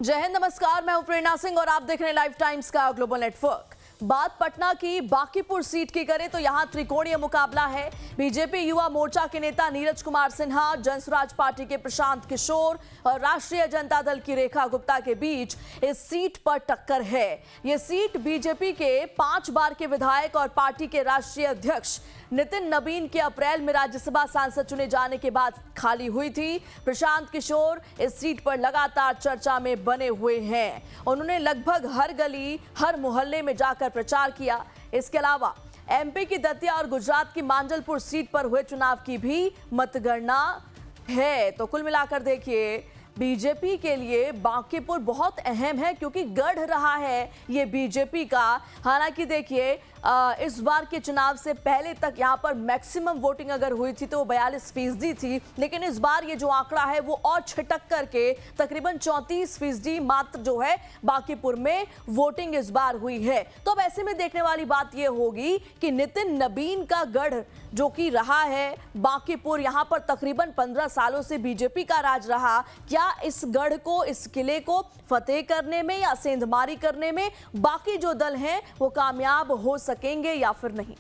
जय हिंद, नमस्कार। मैं हूं प्रेरणा सिंह और आप देख रहे हैं लाइव टाइम्स का ग्लोबल नेटवर्क। बात पटना की बांकीपुर सीट की करें तो यहां त्रिकोणीय मुकाबला है। बीजेपी युवा मोर्चा के नेता नीरज कुमार सिन्हा, जनसुराज पार्टी के प्रशांत किशोर और राष्ट्रीय जनता दल की रेखा गुप्ता के बीच इस सीट पर टक्कर है। यह सीट बीजेपी के 5 बार के विधायक और पार्टी के राष्ट्रीय अध्यक्ष नितिन नबीन के अप्रैल में राज्यसभा सांसद चुने जाने के बाद खाली हुई थी। प्रशांत किशोर इस सीट पर लगातार चर्चा में बने हुए हैं। उन्होंने लगभग हर गली, हर मोहल्ले में जाकर प्रचार किया। इसके अलावा एमपी की दतिया और गुजरात की मांजलपुर सीट पर हुए चुनाव की भी मतगणना है। तो कुल मिलाकर देखिए, बीजेपी के लिए बांकीपुर बहुत अहम है क्योंकि गढ़ रहा है ये बीजेपी का। हालांकि देखिए, इस बार के चुनाव से पहले तक यहाँ पर मैक्सिमम वोटिंग अगर हुई थी तो वो 42% थी, लेकिन इस बार ये जो आंकड़ा है वो और छिटक करके तकरीबन 34% मात्र जो है बांकीपुर में वोटिंग इस बार हुई है। तो अब ऐसे में देखने वाली बात ये होगी कि नितिन नबीन का गढ़ जो कि रहा है बांकीपुर, यहाँ पर तकरीबन 15 सालों से बीजेपी का राज रहा, क्या इस गढ़ को, इस किले को फतेह करने में या सेंधमारी करने में बाकी जो दल हैं वो कामयाब हो सकेंगे या फिर नहीं।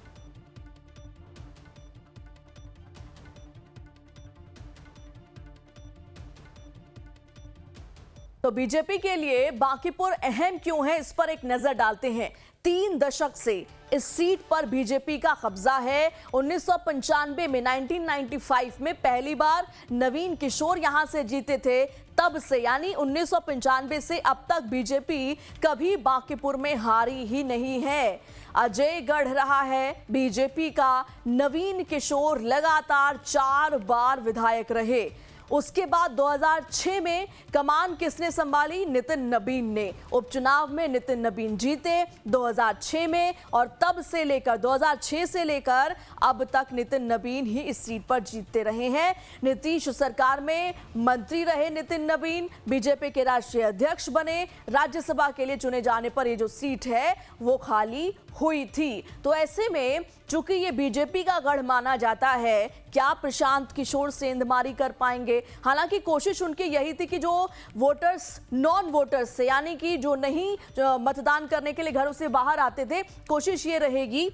तो बीजेपी के लिए बांकीपुर अहम क्यों है, इस पर एक नजर डालते हैं। 3 दशक से इस सीट पर बीजेपी का कब्जा है। 1995 में 1995 में पहली बार नवीन किशोर यहां से जीते थे। तब से यानी 1995 से अब तक बीजेपी कभी बांकीपुर में हारी ही नहीं है। अजय गढ़ रहा है बीजेपी का। नवीन किशोर लगातार 4 बार विधायक रहे। उसके बाद 2006 में कमान किसने संभाली? नितिन नबीन ने। उपचुनाव में नितिन नबीन जीते 2006 में, और तब से लेकर 2006 से लेकर अब तक नितिन नबीन ही इस सीट पर जीतते रहे हैं। नीतीश सरकार में मंत्री रहे नितिन नबीन, बीजेपी के राष्ट्रीय अध्यक्ष बने। राज्यसभा के लिए चुने जाने पर ये जो सीट है वो खाली हुई थी। तो ऐसे में चूंकि ये बीजेपी का गढ़ माना जाता है, क्या प्रशांत किशोर सेंधमारी कर पाएंगे? हालांकि कोशिश उनकी यही थी कि जो वोटर्स, नॉन वोटर्स से, यानी कि जो नहीं मतदान करने के लिए घरों से बाहर आते थे, कोशिश ये रहेगी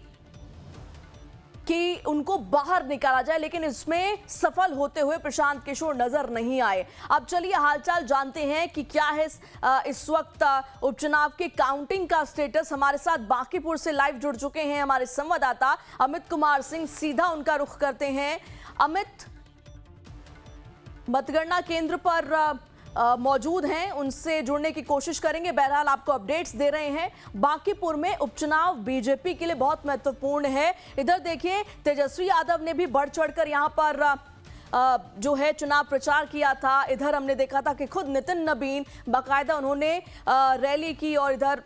कि उनको बाहर निकाला जाए, लेकिन इसमें सफल होते हुए प्रशांत किशोर नजर नहीं आए। अब चलिए हालचाल जानते हैं कि क्या है इस वक्त उपचुनाव के काउंटिंग का स्टेटस। हमारे साथ बांकीपुर से लाइव जुड़ चुके हैं हमारे संवाददाता अमित कुमार सिंह, सीधा उनका रुख करते हैं। अमित, मतगणना केंद्र पर मौजूद हैं, उनसे जुड़ने की कोशिश करेंगे। बहरहाल आपको अपडेट्स दे रहे हैं। बांकीपुर में उपचुनाव बीजेपी के लिए बहुत महत्वपूर्ण है। इधर देखिए, तेजस्वी यादव ने भी बढ़ चढ़कर यहां पर जो है चुनाव प्रचार किया था। इधर हमने देखा था कि खुद नितिन नबीन बाकायदा उन्होंने रैली की, और इधर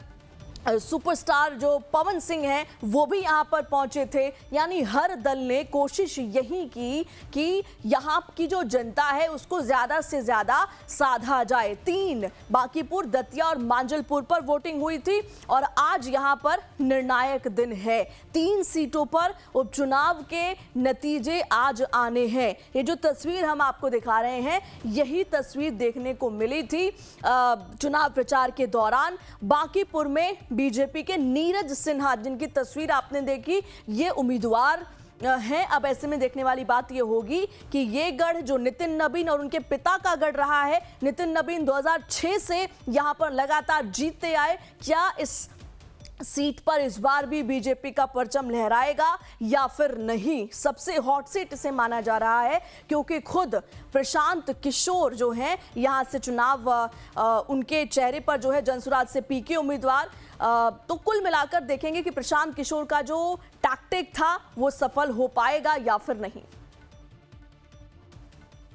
सुपरस्टार जो पवन सिंह हैं वो भी यहां पर पहुंचे थे। यानी हर दल ने कोशिश यही की कि यहां की जो जनता है उसको ज्यादा से ज्यादा साधा जाए। 3 बांकीपुर, दतिया और मांजलपुर पर वोटिंग हुई थी और आज यहां पर निर्णायक दिन है। 3 सीटों पर उपचुनाव के नतीजे आज आने हैं। ये जो तस्वीर हम आपको दिखा रहे हैं, यही तस्वीर देखने को मिली थी चुनाव प्रचार के दौरान। बांकीपुर में बीजेपी के नीरज सिन्हा, जिनकी तस्वीर आपने देखी, ये उम्मीदवार हैं। अब ऐसे में देखने वाली बात ये होगी कि ये गढ़ जो नितिन नबीन और उनके पिता का गढ़ रहा है, नितिन नबीन 2006 से यहां पर लगातार जीतते आए, क्या इस सीट पर इस बार भी बीजेपी का परचम लहराएगा या फिर नहीं? सबसे हॉट सीट इसे माना जा रहा है क्योंकि खुद प्रशांत किशोर जो हैं यहां से चुनाव, उनके चेहरे पर जो है जनसुराज से पीके उम्मीदवार। तो कुल मिलाकर देखेंगे कि प्रशांत किशोर का जो टैक्टिक था वो सफल हो पाएगा या फिर नहीं।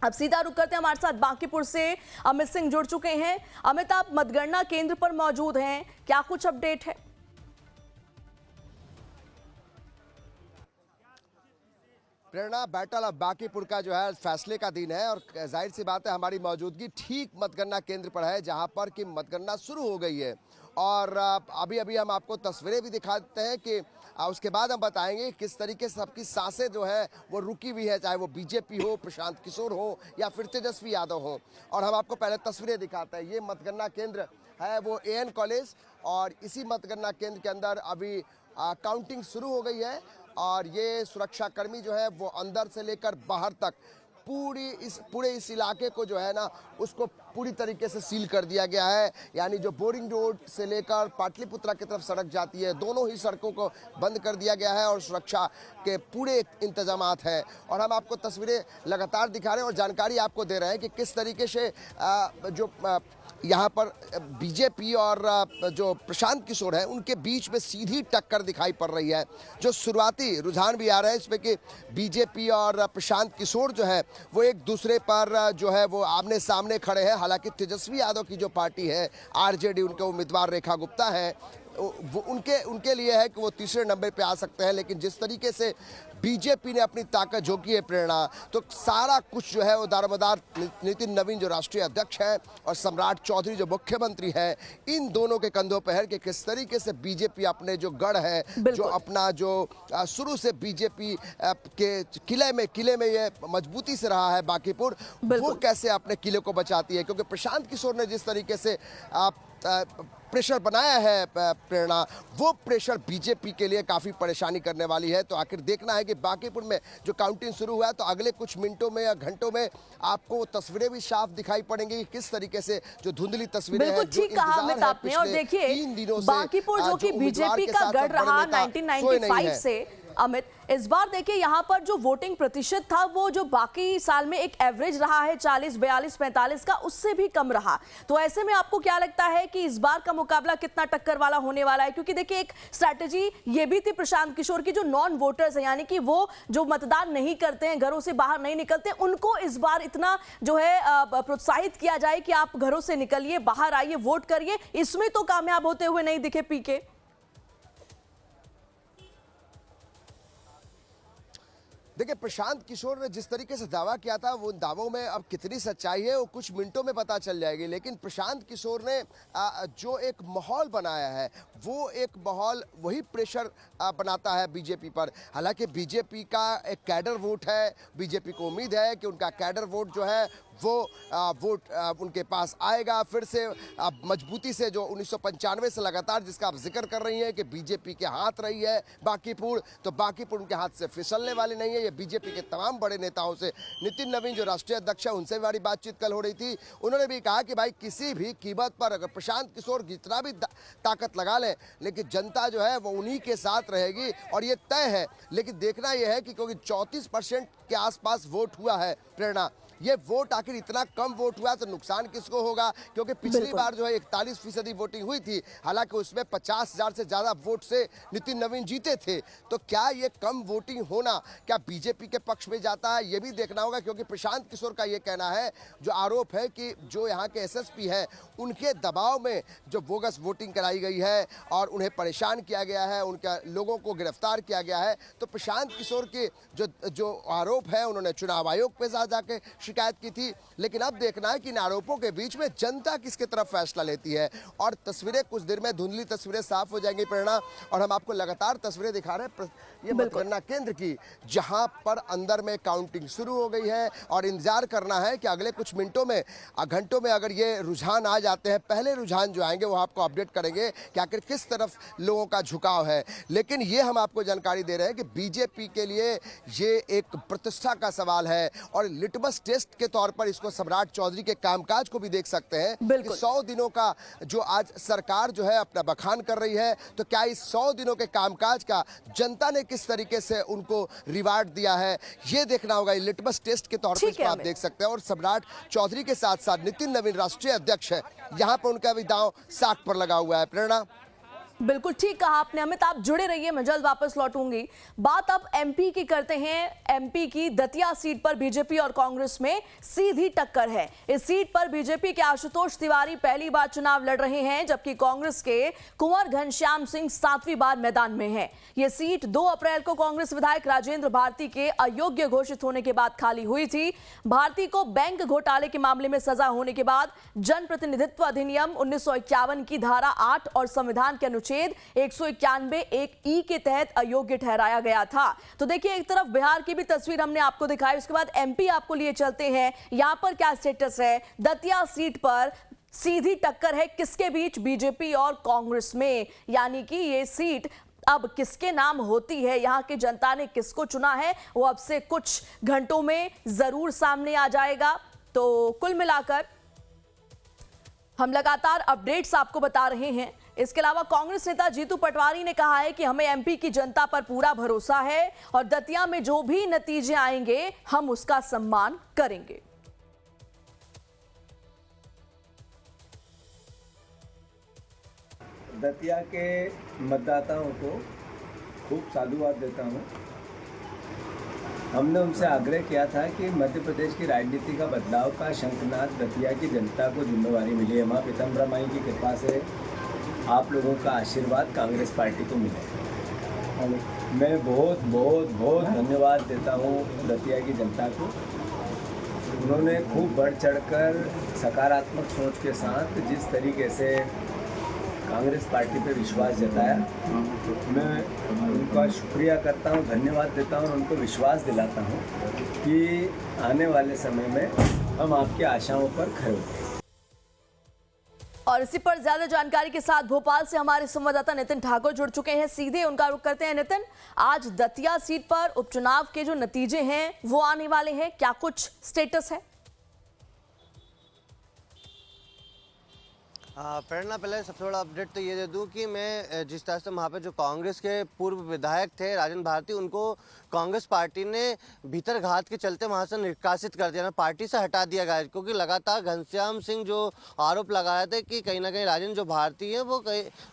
अब सीधा रुक करते हैं, हमारे साथ बांकीपुर से अमित सिंह जुड़ चुके हैं। अमित, आप मतगणना केंद्र पर मौजूद हैं, क्या कुछ अपडेट है? प्रेरणा, बैटल ऑफ बांकीपुर का जो है फैसले का दिन है और जाहिर सी बात है हमारी मौजूदगी ठीक मतगणना केंद्र पर है जहां पर कि मतगणना शुरू हो गई है। और अभी अभी हम आपको तस्वीरें भी दिखाते हैं कि उसके बाद हम बताएंगे किस तरीके से सबकी सांसें जो है वो रुकी हुई है, चाहे वो बीजेपी हो, प्रशांत किशोर हो या फिर तेजस्वी यादव हो। और हम आपको पहले तस्वीरें दिखाते हैं। ये मतगणना केंद्र है वो AN कॉलेज और इसी मतगणना केंद्र के अंदर अभी काउंटिंग शुरू हो गई है और ये सुरक्षाकर्मी जो है वो अंदर से लेकर बाहर तक पूरे इस इलाके को जो है ना उसको पूरी तरीके से सील कर दिया गया है। यानी जो बोरिंग रोड से लेकर पाटलिपुत्रा की तरफ सड़क जाती है, दोनों ही सड़कों को बंद कर दिया गया है और सुरक्षा के पूरे इंतजामात हैं। और हम आपको तस्वीरें लगातार दिखा रहे हैं और जानकारी आपको दे रहे हैं कि किस तरीके से यहाँ पर बीजेपी और जो प्रशांत किशोर है उनके बीच में सीधी टक्कर दिखाई पड़ रही है। जो शुरुआती रुझान भी आ रहा है इसमें कि बीजेपी और प्रशांत किशोर जो है वो एक दूसरे पर जो है वो आमने सामने खड़े हैं। हालांकि तेजस्वी यादव की जो पार्टी है RJD, उनके उम्मीदवार रेखा गुप्ता है, वो उनके लिए है कि वो तीसरे नंबर पे आ सकते हैं। लेकिन जिस तरीके से बीजेपी ने अपनी ताकत झोंकी है प्रेरणा, तो सारा कुछ जो है वो दारोमदार नितिन नवीन जो राष्ट्रीय अध्यक्ष है और सम्राट चौधरी जो मुख्यमंत्री है, इन दोनों के कंधों पर है कि किस तरीके से बीजेपी अपने जो गढ़ है, जो अपना जो शुरू से बीजेपी के किले में ये मजबूती से रहा है बांकीपुर, वो कैसे अपने किले को बचाती है। क्योंकि प्रशांत किशोर ने जिस तरीके से प्रेशर बनाया है प्रेरणा, वो प्रेशर बीजेपी के लिए काफ़ी परेशानी करने वाली है। तो आखिर देखना है कि बांकीपुर में जो काउंटिंग शुरू हुआ है तो अगले कुछ मिनटों में या घंटों में आपको तस्वीरें भी साफ दिखाई पड़ेंगी कि किस तरीके से जो धुंधली तस्वीरें हैं, ठीक कहा अमित आपने। और देखिए बांकीपुर जो कि बीजेपी का गढ़ रहा 1995 से, अमित इस बार देखिए यहाँ पर जो वोटिंग प्रतिशत था वो जो बाकी साल में एक एवरेज रहा है 40, 42, 45 का, उससे भी कम रहा। तो ऐसे में आपको क्या लगता है कि इस बार का मुकाबला कितना टक्कर वाला होने वाला है? क्योंकि देखिए एक स्ट्रैटेजी ये भी थी प्रशांत किशोर की, जो नॉन वोटर्स है यानी कि वो जो मतदान नहीं करते हैं, घरों से बाहर नहीं निकलते, उनको इस बार इतना जो है प्रोत्साहित किया जाए कि आप घरों से निकलिए, बाहर आइए, वोट करिए। इसमें तो कामयाब होते हुए नहीं दिखे पीके। देखिए प्रशांत किशोर ने जिस तरीके से दावा किया था वो दावों में अब कितनी सच्चाई है वो कुछ मिनटों में पता चल जाएगी। लेकिन प्रशांत किशोर ने जो एक माहौल बनाया है वो एक माहौल वही प्रेशर बनाता है बीजेपी पर। हालांकि बीजेपी का एक कैडर वोट है, बीजेपी को उम्मीद है कि उनका कैडर वोट जो है वो वोट उनके पास आएगा फिर से मजबूती से। जो 1995 से लगातार जिसका आप जिक्र कर रही हैं कि बीजेपी के हाथ रही है बांकीपुर, तो बांकीपुर उनके हाथ से फिसलने वाली नहीं है। ये बीजेपी के तमाम बड़े नेताओं से, नितिन नवीन जो राष्ट्रीय अध्यक्ष है उनसे हमारी बातचीत कल हो रही थी, उन्होंने भी कहा कि भाई किसी भी कीमत पर अगर प्रशांत किशोर जितना भी ताकत लगा ले, लेकिन जनता जो है वो उन्हीं के साथ रहेगी और ये तय है। लेकिन देखना यह है कि क्योंकि 34% के आसपास वोट हुआ है प्रेरणा, ये वोट आखिर इतना कम वोट हुआ तो नुकसान किसको होगा? क्योंकि पिछली बार जो है 41% वोटिंग हुई थी, हालांकि उसमें 50,000 से ज्यादा वोट से नितिन नवीन जीते थे। तो क्या ये कम वोटिंग होना क्या बीजेपी के पक्ष में जाता है, ये भी देखना होगा। क्योंकि प्रशांत किशोर का ये कहना है, जो आरोप है कि जो यहाँ के SSP है उनके दबाव में जो बोगस वोटिंग कराई गई है और उन्हें परेशान किया गया है, उनके लोगों को गिरफ्तार किया गया है। तो प्रशांत किशोर के जो आरोप है उन्होंने चुनाव आयोग पे जाके शिकायत की थी। लेकिन अब देखना है कि इन आरोपों के बीच में जनता किसके तरफ फैसला लेती है। और तस्वीरें कुछ देर में धुंधली तस्वीरें साफ हो जाएंगी प्रेरणा, और हम आपको लगातार तस्वीरें दिखा रहे हैं ये मतगणना केंद्र की, जहां पर अंदर में काउंटिंग शुरू हो गई है और इंतजार करना है कि अगले कुछ मिनटों में घंटों में अगर ये रुझान आ जाते हैं, पहले रुझान जो आएंगे वो आपको अपडेट करेंगे कि आखिर किस तरफ लोगों का झुकाव है। लेकिन ये हम आपको जानकारी दे रहे हैं कि बीजेपी के लिए ये एक प्रतिष्ठा का सवाल है और लिटमस टेस्ट के तौर पर इसको सम्राट चौधरी के कामकाज को भी देख सकते हैं कि 100 दिनों का जो आज सरकार जो है अपना बखान कर रही है, तो क्या इस 100 दिनों के कामकाज का जनता ने किस तरीके से उनको रिवार्ड दिया है, ये देखना होगा। लिटमस टेस्ट के तौर पर इसको आप देख सकते हैं। और सम्राट चौधरी के साथ साथ नितिन नवीन राष्ट्रीय अध्यक्ष है, यहाँ पर उनका भी दांव साख पर लगा हुआ है प्रेरणा। बिल्कुल ठीक कहा आपने अमित, आप जुड़े रहिए, मैं जल्द वापस लौटूंगी। बात अब एमपी की करते हैं। एमपी की दतिया सीट पर बीजेपी और कांग्रेस में सीधी टक्कर है। इस सीट पर बीजेपी के आशुतोष तिवारी पहली बार चुनाव लड़ रहे हैं, जबकि कांग्रेस के कुंवर घनश्याम सिंह 7वीं बार मैदान में हैं। यह सीट 2 अप्रैल को कांग्रेस विधायक राजेंद्र भारती के अयोग्य घोषित होने के बाद खाली हुई थी। भारती को बैंक घोटाले के मामले में सजा होने के बाद जनप्रतिनिधित्व अधिनियम 1951 की धारा 8 और संविधान के अनुच्छेद 191(1)(e) के तहत अयोग्य ठहराया गया था। तो देखिए, एक तरफ बिहार की भी तस्वीर हमने आपको दिखाई, उसके बाद एमपी आपको लिए चलते हैं। यहां पर क्या स्टेटस है? दतिया सीट पर सीधी टक्कर है किसके बीच? बीजेपी और कांग्रेस में। यानी कि ये सीट अब किसके नाम होती है, यहां की जनता ने किसको चुना है, वो अब से कुछ घंटों में जरूर सामने आ जाएगा। तो कुल मिलाकर हम लगातार अपडेट्स आपको बता रहे हैं। इसके अलावा कांग्रेस नेता जीतू पटवारी ने कहा है कि हमें एमपी की जनता पर पूरा भरोसा है और दतिया में जो भी नतीजे आएंगे हम उसका सम्मान करेंगे। दतिया के मतदाताओं को खूब साधुवाद देता हूँ। हमने उनसे आग्रह किया था कि मध्य प्रदेश की राजनीति का बदलाव का शंखनाद दतिया की जनता को जिम्मेवारी मिली है। माँ पीताम्बरा माई की कृपा से आप लोगों का आशीर्वाद कांग्रेस पार्टी को मिले। मैं बहुत बहुत बहुत धन्यवाद देता हूँ दतिया की जनता को। उन्होंने खूब बढ़ चढ़कर सकारात्मक सोच के साथ जिस तरीके से कांग्रेस पार्टी पे विश्वास जताया, मैं उनका शुक्रिया करता हूं, धन्यवाद देता हूं, उनको विश्वास दिलाता हूं कि आने वाले समय में हम आपकी आशाओं पर खरे उतरेंगे। और इसी पर ज्यादा जानकारी के साथ भोपाल से हमारे संवाददाता नितिन ठाकुर जुड़ चुके हैं। सीधे उनका रुख करते हैं। नितिन, आज दतिया सीट पर उपचुनाव के जो नतीजे हैं वो आने वाले हैं, क्या कुछ स्टेटस है? प्रेरणा, पहले सबसे बड़ा अपडेट तो ये दे दूं कि मैं जिस तरह से वहाँ पे जो कांग्रेस के पूर्व विधायक थे राजेंद्र भारती, उनको कांग्रेस पार्टी ने भीतर घात के चलते वहाँ से निष्कासित कर दिया, पार्टी से हटा दिया गया, क्योंकि लगातार घनश्याम सिंह जो आरोप लगा रहे थे कि कहीं ना कहीं राजेंद्र जो भारती है वो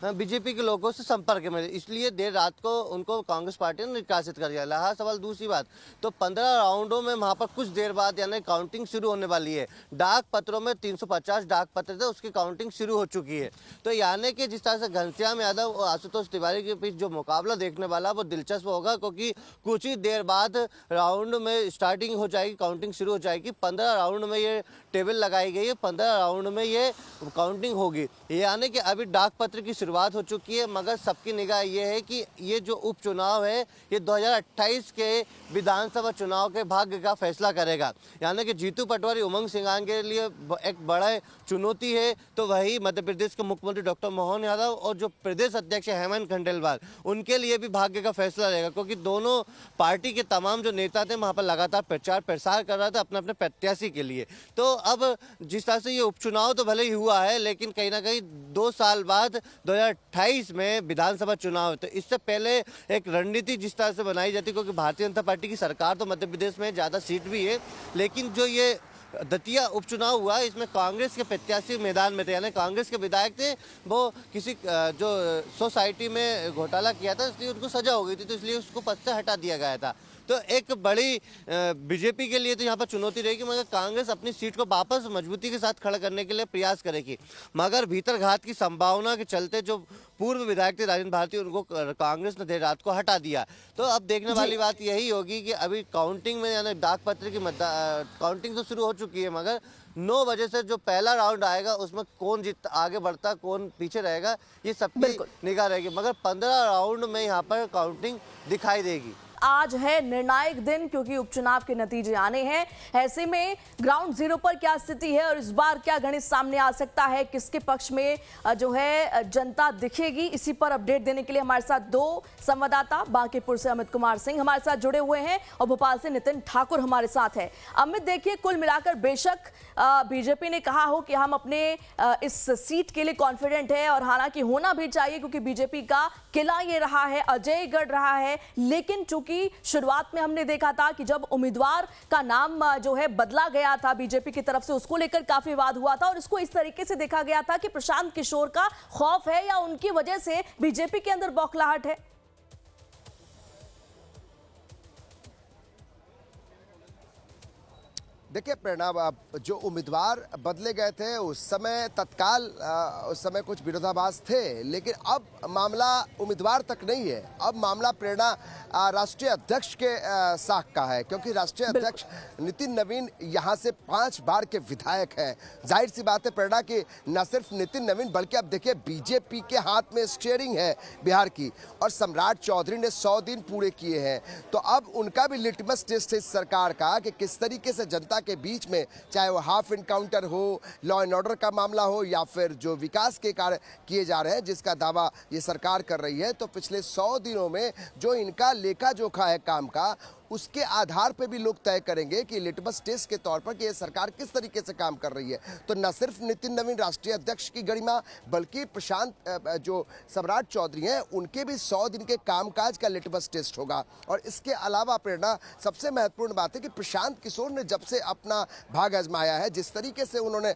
बीजेपी के लोगों से संपर्क में, इसलिए देर रात को उनको कांग्रेस पार्टी ने निष्कासित कर दिया। रहा सवाल दूसरी बात, तो 15 राउंडों में वहाँ पर कुछ देर बाद यानी काउंटिंग शुरू होने वाली है। डाक पत्रों में 350 डाक पत्र थे, उसकी काउंटिंग शुरू हो चुकी है। तो यानी कि जिस तरह से घनश्याम यादव और आशुतोष तिवारी के बीच जो मुकाबला देखने वाला वो दिलचस्प होगा, क्योंकि कुछ ही देर बाद राउंड में स्टार्टिंग हो जाएगी, काउंटिंग शुरू हो जाएगी। 15 राउंड में ये टेबल लगाई गई है, 15 राउंड में ये काउंटिंग होगी। यानी कि अभी डाक पत्र की शुरुआत हो चुकी है, मगर सबकी निगाह ये है कि ये जो उपचुनाव है ये 2028 के विधानसभा चुनाव के भाग्य का फैसला करेगा। यानी कि जीतू पटवारी उमंग सिंघान के लिए एक बड़ा चुनौती है, तो वही मध्य प्रदेश के मुख्यमंत्री डॉक्टर मोहन यादव और जो प्रदेश अध्यक्ष हेमंत खंडेलवाल, उनके लिए भी भाग्य का फैसला रहेगा, क्योंकि दोनों पार्टी के तमाम जो नेता थे वहाँ पर लगातार प्रचार प्रसार कर रहे थे अपने अपने प्रत्याशी के लिए। तो अब जिस तरह से ये उपचुनाव तो भले ही हुआ है, लेकिन कहीं ना कहीं 2 साल बाद 2028 में विधानसभा चुनाव है, तो इससे पहले एक रणनीति जिस तरह से बनाई जाती, क्योंकि भारतीय जनता पार्टी की सरकार तो मध्य प्रदेश में ज़्यादा सीट भी है, लेकिन जो ये दतिया उपचुनाव हुआ इसमें कांग्रेस के प्रत्याशी मैदान में थे, यानी कांग्रेस के विधायक थे, वो किसी जो सोसाइटी में घोटाला किया था इसलिए उनको सजा हो गई थी, तो इसलिए उसको पद से हटा दिया गया था। तो एक बड़ी बीजेपी के लिए तो यहाँ पर चुनौती रहेगी, मगर कांग्रेस अपनी सीट को वापस मजबूती के साथ खड़ा करने के लिए प्रयास करेगी। मगर भीतर घात की संभावना के चलते जो पूर्व विधायक थे राजेंद्र भारती, उनको कांग्रेस ने देर रात को हटा दिया। तो अब देखने वाली बात यही होगी कि अभी काउंटिंग में यानी डाक पत्र की काउंटिंग तो शुरू हो चुकी है, मगर 9 बजे से जो पहला राउंड आएगा उसमें कौन जीत आगे बढ़ता कौन पीछे रहेगा ये सबकी निगाह रहेगी। मगर 15 राउंड में यहाँ पर काउंटिंग दिखाई देगी। आज है निर्णायक दिन, क्योंकि उपचुनाव के नतीजे आने हैं। ऐसे में ग्राउंड जीरो पर क्या स्थिति है और इस बार क्या गणित सामने आ सकता है, किसके पक्ष में जो है जनता दिखेगी, इसी पर अपडेट देने के लिए हमारे साथ 2 संवाददाता, बांकीपुर से अमित कुमार सिंह हमारे साथ जुड़े हुए हैं और भोपाल से नितिन ठाकुर हमारे साथ है। अमित, देखिए, कुल मिलाकर बेशक बीजेपी ने कहा हो कि हम अपने इस सीट के लिए कॉन्फिडेंट है, और हालांकि होना भी चाहिए, क्योंकि बीजेपी का किला ये रहा है, अजयगढ़ रहा है, लेकिन चूंकि क्योंकि शुरुआत में हमने देखा था कि जब उम्मीदवार का नाम जो है बदला गया था बीजेपी की तरफ से, उसको लेकर काफी विवाद हुआ था और इसको इस तरीके से देखा गया था कि प्रशांत किशोर का खौफ है या उनकी वजह से बीजेपी के अंदर बौखलाहट है। देखिए प्रेरणा, जो उम्मीदवार बदले गए थे उस समय तत्काल उस समय कुछ विरोधाभास थे, लेकिन अब मामला उम्मीदवार तक नहीं है। अब मामला प्रेरणा राष्ट्रीय अध्यक्ष के साख का है, क्योंकि राष्ट्रीय अध्यक्ष नितिन नवीन यहाँ से 5 बार के विधायक हैं। जाहिर सी बात है प्रेरणा कि न सिर्फ नितिन नवीन बल्कि अब देखिए बीजेपी के हाथ में स्टीयरिंग है बिहार की, और सम्राट चौधरी ने 100 दिन पूरे किए हैं। तो अब उनका भी लिटमस टेस्ट है इस सरकार का कि किस तरीके से जनता के बीच में, चाहे वो हाफ इनकाउंटर हो, लॉ एंड ऑर्डर का मामला हो, या फिर जो विकास के कार्य किए जा रहे हैं जिसका दावा ये सरकार कर रही है, तो पिछले 100 दिनों में जो इनका लेखा जोखा है काम का, उसके आधार पे भी लोग तय करेंगे कि लिटमस टेस्ट के तौर पर कि ये सरकार किस तरीके से काम कर रही है। तो न सिर्फ नितिन नवीन राष्ट्रीय अध्यक्ष की गरिमा, बल्कि प्रशांत जो सम्राट चौधरी हैं उनके भी 100 दिन के कामकाज का लिटमस टेस्ट होगा। और इसके अलावा प्रेरणा, सबसे महत्वपूर्ण बात है कि प्रशांत किशोर ने जब से अपना भाग आजमाया है, जिस तरीके से उन्होंने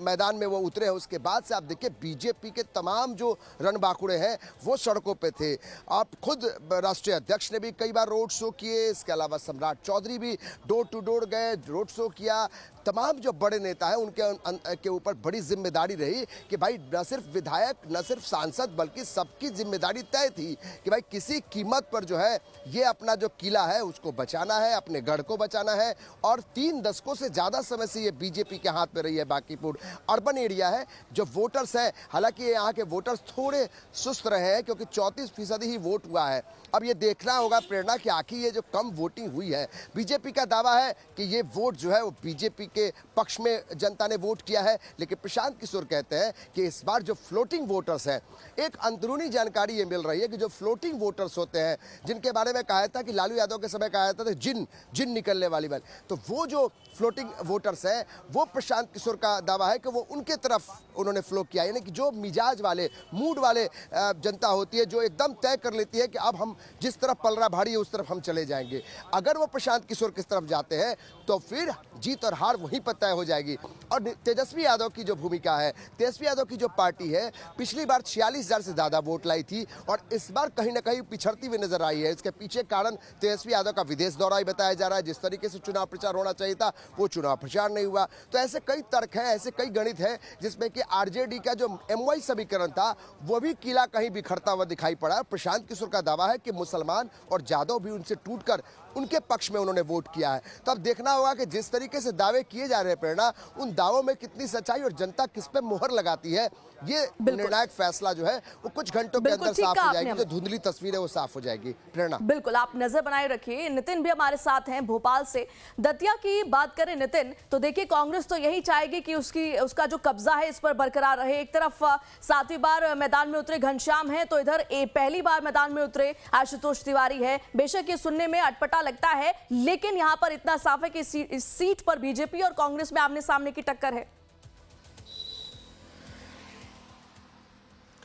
मैदान में वो उतरे हैं, उसके बाद से आप देखिए बीजेपी के तमाम जो रणबांकुड़े हैं वो सड़कों पर थे। आप खुद राष्ट्रीय अध्यक्ष ने भी कई बार रोड शो किए, इसके अलावा सम्राट चौधरी भी डोर टू डोर गए, रोड शो किया। तमाम जो बड़े नेता हैं उनके ऊपर बड़ी जिम्मेदारी रही कि भाई न सिर्फ विधायक, न सिर्फ सांसद, बल्कि सबकी जिम्मेदारी तय थी कि भाई किसी कीमत पर जो है ये अपना जो किला है उसको बचाना है, अपने गढ़ को बचाना है। और 3 दशकों से ज़्यादा समय से ये बीजेपी के हाथ में रही है। बांकीपुर अर्बन एरिया है, जो वोटर्स हैं, हालांकि यहाँ के वोटर्स थोड़े सुस्त रहे हैं क्योंकि 34% ही वोट हुआ है। अब ये देखना होगा प्रेरणा कि आखिर ये जो कम वोटिंग हुई है, बीजेपी का दावा है कि ये वोट जो है वो बीजेपी के पक्ष में जनता ने वोट किया है, लेकिन प्रशांत किशोर कहते हैं कि इस बार जो फ्लोटिंग वोटर्स हैं, एक अंदरूनी जानकारी ये मिल रही है कि जो फ्लोटिंग वोटर्स होते हैं, जिनके बारे में कहा था कि लालू यादव के समय कहा था जिन निकलने वाली बात, तो वो जो फ्लोटिंग वोटर्स हैं वो प्रशांत किशोर का दावा है कि वो उनके तरफ उन्होंने फ्लो किया। यानी कि जो मिजाज वाले, मूड वाले जनता होती है, जो एकदम तय कर लेती है कि अब हम जिस तरफ पलरा भारी है उस तरफ हम चले जाएंगे। अगर वो प्रशांत किशोर किस तरफ जाते हैं तो फिर जीत और हार वहीं पर तय हो जाएगी। और तेजस्वी यादव की जो भूमिका है, तेजस्वी यादव की जो पार्टी है, पिछली बार 46,000 से ज़्यादा वोट लाई थी और इस बार कहीं ना कहीं पिछड़ती हुई नजर आई है। इसके पीछे कारण तेजस्वी यादव का विदेश दौरा ही बताया जा रहा है। जिस तरीके से चुनाव प्रचार होना चाहिए था वो चुनाव प्रचार नहीं हुआ। तो ऐसे कई तर्क हैं, ऐसे कई गणित हैं जिसमें कि आरजेडी का जो MY समीकरण था वो भी किला कहीं बिखरता हुआ दिखाई पड़ा। प्रशांत किशोर का दावा है कि मुसलमान और जादव भी उनसे टूटकर उनके पक्ष में उन्होंने वोट किया है। तो अब देखना होगा कि जिस तरीके से दावे किए जा रहे हैं प्रेरणा, उन दावों में कितनी सच्चाई और जनता किस पे मोहर लगाती है, ये निर्णायक फैसला जो है वो कुछ घंटों के अंदर साफ हो जाएगी। जो धुंधली तस्वीर है वो साफ हो जाएगी। प्रेरणा, बिल्कुल आप नजर बनाए रखिए। नितिन भी हमारे साथ हैं भोपाल से। दतिया की बात करें नितिन, तो देखिए कांग्रेस तो यही चाहेगी कि उसका जो कब्जा है इस पर बरकरार रहे। एक तरफ 7वीं बार मैदान में उतरे घनश्याम है, तो इधर पहली बार मैदान में उतरे आशुतोष तिवारी है। बेशक ये सुनने में अटपटा लगता है, लेकिन यहां पर इतना साफ है कि इस सीट पर बीजेपी और कांग्रेस में आमने सामने की टक्कर है।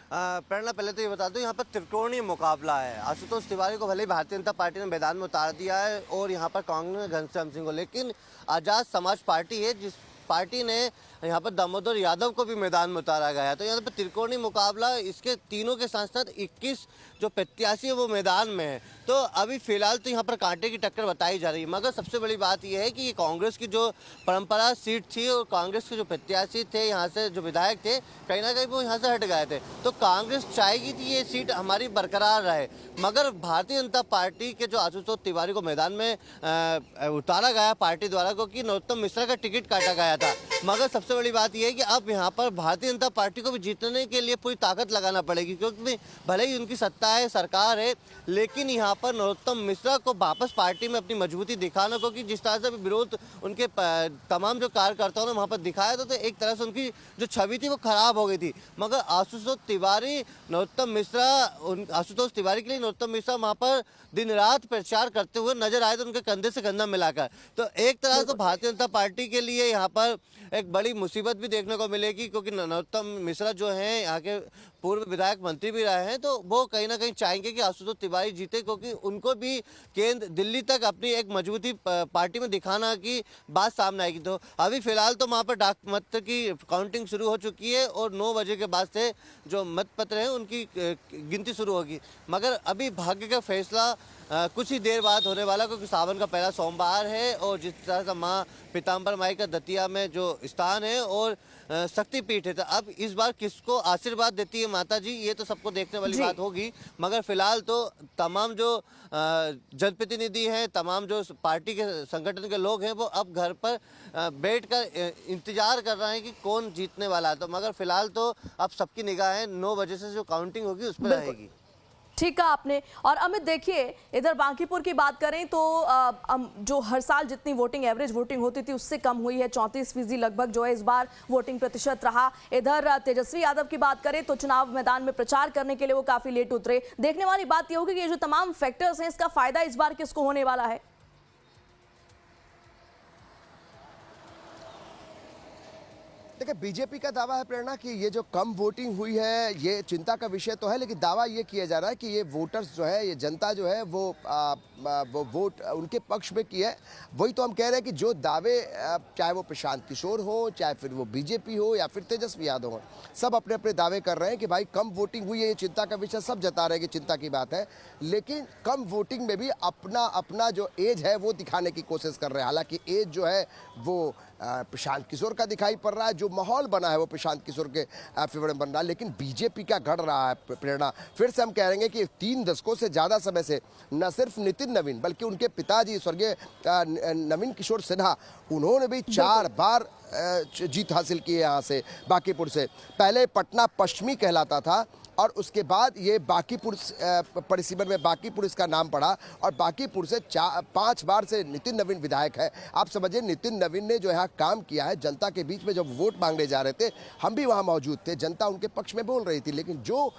प्रेरणा, पहले तो ये बता दूं, यहाँ पर त्रिकोणीय मुकाबला है। आशुतोष तिवारी को भले ही भारतीय जनता पार्टी ने मैदान में उतार दिया है और यहाँ पर कांग्रेस ने घनश्याम सिंह को, लेकिन आज़ाद समाज पार्टी है जिस पार्टी ने यहाँ पर दामोदर यादव को भी मैदान में उतारा गया है। तो यहाँ पर त्रिकोणीय मुकाबला, इसके तीनों के साथ साथ 21 जो प्रत्याशी है वो मैदान में है। तो अभी फिलहाल तो यहाँ पर कांटे की टक्कर बताई जा रही है, मगर सबसे बड़ी बात यह है कि ये कांग्रेस की जो परंपरा सीट थी और कांग्रेस के जो प्रत्याशी थे, यहाँ से जो विधायक थे, कहीं ना कहीं वो यहाँ से हट गए थे। तो कांग्रेस चाहेगी कि ये सीट हमारी बरकरार रहे, मगर भारतीय जनता पार्टी के जो आशुतोष तिवारी को मैदान में उतारा गया पार्टी द्वारा, क्योंकि नरोत्तम मिश्रा का टिकट काटा गया था। मगर सबसे बड़ी बात यह है कि अब यहाँ पर भारतीय जनता पार्टी को भी जीतने के लिए पूरी ताकत लगाना पड़ेगी, क्योंकि भले ही उनकी सत्ता है, सरकार है, लेकिन यहाँ पर नरोत्तम मिश्रा को वापस पार्टी में अपनी मजबूती दिखाना, क्योंकि जिस तरह से विरोध उनके तमाम जो कार्यकर्ताओं ने वहाँ पर दिखाया था, तो एक तरह से उनकी जो छवि थी वो खराब हो गई थी। मगर आशुतोष तिवारी आशुतोष तिवारी के लिए नरोत्तम मिश्रा वहाँ पर दिन रात प्रचार करते हुए नजर आए थे, उनके कंधे से कंधा मिलाकर। तो एक तरह से भारतीय जनता पार्टी के लिए यहाँ पर पर एक बड़ी मुसीबत भी देखने को मिलेगी, क्योंकि नरोत्तम मिश्रा जो हैं यहाँ के पूर्व विधायक मंत्री भी रहे हैं, तो वो कहीं ना कहीं चाहेंगे कि आशुतोष तिवारी जीते, क्योंकि उनको भी केंद्र दिल्ली तक अपनी एक मजबूती पार्टी में दिखाना की बात सामने आएगी। तो अभी फिलहाल तो वहाँ पर डाक मत की काउंटिंग शुरू हो चुकी है और 9 बजे के बाद से जो मतपत्र हैं उनकी गिनती शुरू होगी, मगर अभी भाग्य का फैसला कुछ ही देर बाद होने वाला, क्योंकि सावन का पहला सोमवार है और जिस तरह से माँ पीताम्बर माई का दतिया में जो स्थान है और शक्तिपीठ है, तो अब इस बार किसको आशीर्वाद देती है माता जी, ये तो सबको देखने वाली बात होगी। मगर फिलहाल तो तमाम जो जनप्रतिनिधि हैं, तमाम जो पार्टी के संगठन के लोग हैं, वो अब घर पर बैठकर इंतजार कर रहे हैं कि कौन जीतने वाला है। तो मगर फिलहाल तो अब सबकी निगाहें 9 बजे से जो काउंटिंग होगी उस पर रहेगी। ठीक कहा आपने। और अमित देखिए, इधर बांकीपुर की बात करें तो जो हर साल जितनी वोटिंग एवरेज वोटिंग होती थी उससे कम हुई है, 34% लगभग जो है इस बार वोटिंग प्रतिशत रहा। इधर तेजस्वी यादव की बात करें तो चुनाव मैदान में प्रचार करने के लिए वो काफी लेट उतरे। देखने वाली बात ये होगी कि ये जो तमाम फैक्टर्स हैं, इसका फायदा इस बार किसको होने वाला है? देखिए, बीजेपी का दावा है प्रेरणा कि ये जो कम वोटिंग हुई है ये चिंता का विषय तो है, लेकिन दावा ये किया जा रहा है कि ये वोटर्स जो है, ये जनता जो है वो वोट उनके पक्ष में की है। वही तो हम कह रहे हैं कि जो दावे, चाहे वो प्रशांत किशोर हो, चाहे फिर वो बीजेपी हो या फिर तेजस्वी यादव हो, सब अपने अपने दावे कर रहे हैं कि भाई कम वोटिंग हुई है, ये चिंता का विषय सब जता रहे हैं कि चिंता की बात है। लेकिन कम वोटिंग में भी अपना अपना जो एज है वो दिखाने की कोशिश कर रहे हैं। हालांकि एज जो है वो प्रशांत किशोर का दिखाई पड़ रहा है, जो माहौल बना है वो प्रशांत किशोर के फेवर में बन रहा है, लेकिन बीजेपी का गढ़ रहा है प्रेरणा। फिर से हम कह रहे हैं कि 3 दशकों से ज़्यादा समय से न सिर्फ नितिन नवीन बल्कि उनके पिताजी स्वर्गीय नवीन किशोर सिन्हा, उन्होंने भी 4 बार जीत हासिल की है यहाँ से बांकीपुर से। पहले पटना पश्चिमी कहलाता था और उसके बाद ये बांकीपुर परिसीमन में बांकीपुर इसका नाम पड़ा और बांकीपुर से 5 बार से नितिन नवीन विधायक है। आप समझिए, नितिन नवीन ने जो यहाँ काम किया है, जनता के बीच में जब वोट मांगने जा रहे थे हम भी वहाँ मौजूद थे, जनता उनके पक्ष में बोल रही थी, लेकिन जो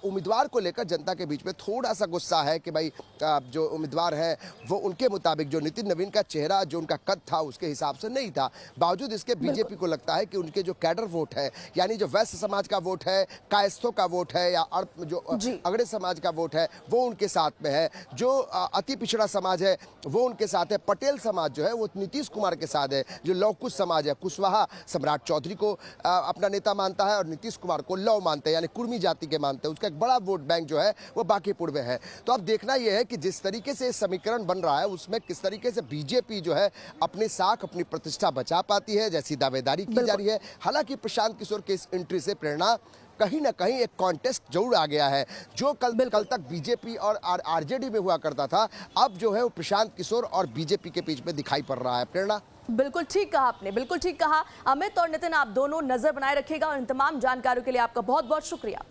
उम्मीदवार को लेकर जनता के बीच में थोड़ा सा गुस्सा है कि भाई जो उम्मीदवार है वो उनके मुताबिक, जो नितिन नवीन का चेहरा, जो उनका कद था उसके हिसाब से नहीं था। बावजूद इसके बीजेपी को लगता है कि उनके जो कैडर वोट है, यानी जो वैश्य समाज का वोट है, कायस्थों का वोट है या जो अगड़े समाज का वोट है वो उनके साथ में है, जो अति पिछड़ा समाज है वो उनके साथ है, पटेल समाज जो है वो नीतीश कुमार के साथ है, जो लौकुश समाज है, कुशवाहा सम्राट चौधरी को अपना नेता मानता है और नीतीश कुमार को लौ मानते हैं, यानी कुर्मी जाति के मानते हैं, उसका एक बड़ा वोट बैंक जो है वो बांकीपुर में है। तो अब देखना यह है कि जिस तरीके से समीकरण बन रहा है उसमें किस तरीके से बीजेपी जो है अपनी साख, अपनी प्रतिष्ठा बचा पाती है, जैसी दावेदारी की जा रही है। हालांकि प्रशांत किशोर के इस एंट्री से प्रेरणा कहीं ना कहीं एक कॉन्टेस्ट जरूर आ गया है। जो कल तक बीजेपी और आरजेडी में हुआ करता था, अब जो है वो प्रशांत किशोर और बीजेपी के बीच में दिखाई पड़ रहा है। प्रेरणा, बिल्कुल ठीक कहा आपने, बिल्कुल ठीक कहा। अमित और नितिन, आप दोनों नजर बनाए रखिएगा और इन तमाम जानकारियों के लिए आपका बहुत बहुत शुक्रिया।